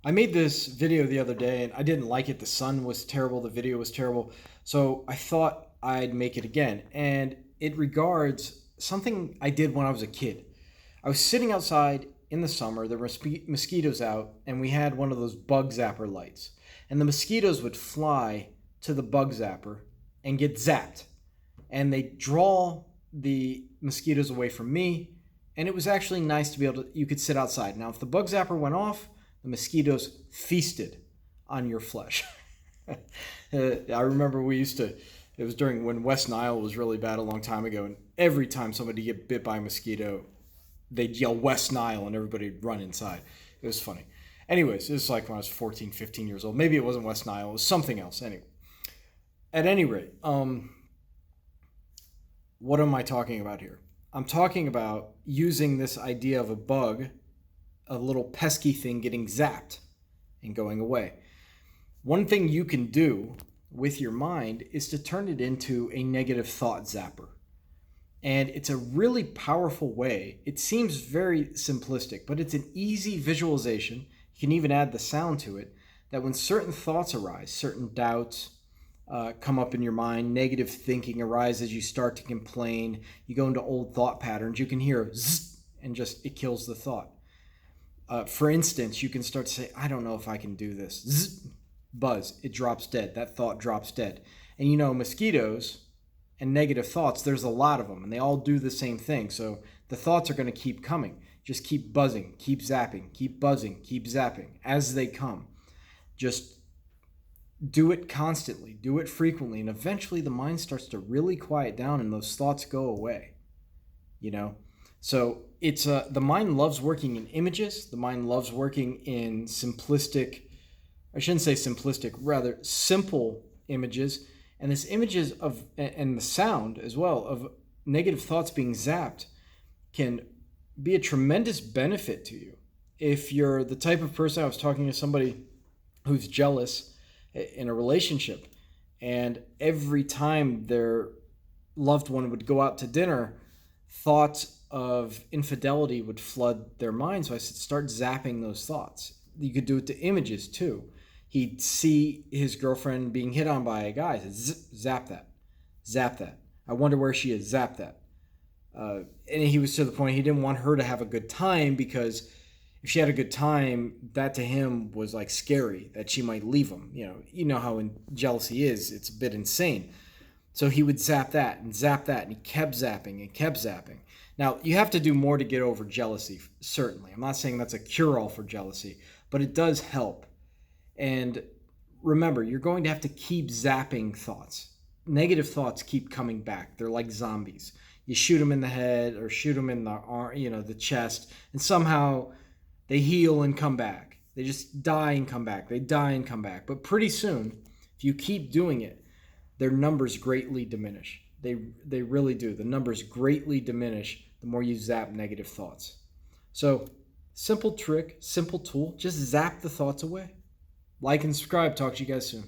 I made this video the other day and I didn't like it. The sun was terrible, the video was terrible. So I thought I'd make it again. And it regards something I did when I was a kid. I was sitting outside in the summer, there were mosquitoes out, and we had one of those bug zapper lights. And the mosquitoes would fly to the bug zapper and get zapped. And they draw the mosquitoes away from me. And it was actually nice to be able to, you could sit outside. Now, if the bug zapper went off, the mosquitoes feasted on your flesh. I remember it was during when West Nile was really bad a long time ago, and every time somebody get bit by a mosquito, they'd yell West Nile and everybody would run inside. It was funny. Anyways, it was like when I was 14, 15 years old. Maybe it wasn't West Nile, it was something else. Anyway, at any rate, what am I talking about here? I'm talking about using this idea of a bug, a little pesky thing getting zapped and going away. One thing you can do with your mind is to turn it into a negative thought zapper. And it's a really powerful way. It seems very simplistic, but it's an easy visualization. You can even add the sound to it, that when certain thoughts arise, certain doubts come up in your mind, negative thinking arises as you start to complain, you go into old thought patterns, you can hear zzz, and just it kills the thought. For instance, you can start to say, I don't know if I can do this. Zzz, buzz, it drops dead. That thought drops dead. And you know, mosquitoes and negative thoughts, there's a lot of them, and they all do the same thing. So the thoughts are going to keep coming. Just keep buzzing, keep zapping, keep buzzing, keep zapping as they come. Just do it constantly, do it frequently, and eventually the mind starts to really quiet down and those thoughts go away. You know? So it's the mind loves working in images. The mind loves working in simplistic, I shouldn't say simplistic, rather simple images. And this images of, and the sound as well, of negative thoughts being zapped can be a tremendous benefit to you. If you're the type of person, I was talking to somebody who's jealous in a relationship, and every time their loved one would go out to dinner, thoughts of infidelity would flood their mind. So I said, start zapping those thoughts. You could do it to images too. He'd see his girlfriend being hit on by a guy. He said, zap that, zap that. I wonder where she is, zap that. And he was to the point he didn't want her to have a good time, because if she had a good time, that to him was like scary, that she might leave him. You know how jealousy is. It's a bit insane. So he would zap that, and he kept zapping and kept zapping. Now, you have to do more to get over jealousy, certainly. I'm not saying that's a cure-all for jealousy, but it does help. And remember, you're going to have to keep zapping thoughts. Negative thoughts keep coming back. They're like zombies. You shoot them in the head or shoot them in the arm, the chest, and somehow they heal and come back. They just die and come back. They die and come back. But pretty soon, if you keep doing it, their numbers greatly diminish. They really do. The numbers greatly diminish the more you zap negative thoughts. So, simple trick, simple tool, just zap the thoughts away. Like and subscribe. Talk to you guys soon.